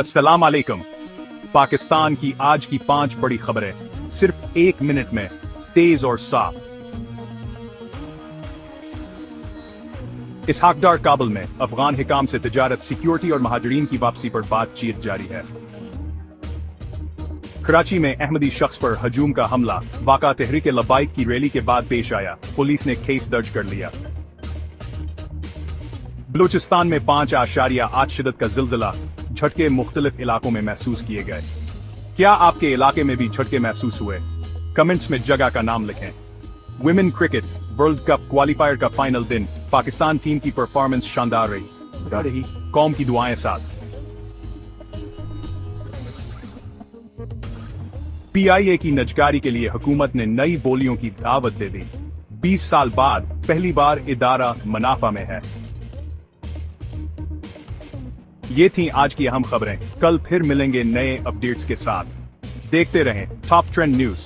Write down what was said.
अस्सलाम वालेकुम। पाकिस्तान की आज की 5 बड़ी खबरें सिर्फ 1 मिनट में, तेज और साफ। इसहाकडार काबुल में अफगान हिकाम से तिजारत, सिक्योरिटी और महाजरीन की वापसी पर बातचीत जारी है। कराची में अहमदी शख्स पर हजूम का हमला, वाक़ा तहरीक लब्बाइक की रैली के बाद पेश आया, पुलिस ने केस दर्ज कर लिया। बलूचिस्तान में 5.8 शिद्दत का जिलजिला, झटके मुख्तलिफ इलाकों में महसूस किए गए। क्या आपके इलाके में भी झटके महसूस हुए? कमेंट्स में जगह का नाम लिखें। Women cricket world cup qualifier का फाइनल दिन, पाकिस्तान टीम की परफॉर्मेंस शानदार रही, कौम की दुआएं साथ। पीआईए की नजकारी के लिए हुकूमत ने नई बोलियों की दावत दे दी। 20 साल बाद पहली बार इदारा मुनाफा में है। ये थी आज की अहम खबरें। कल फिर मिलेंगे नए अपडेट्स के साथ। देखते रहें टॉप ट्रेंड न्यूज।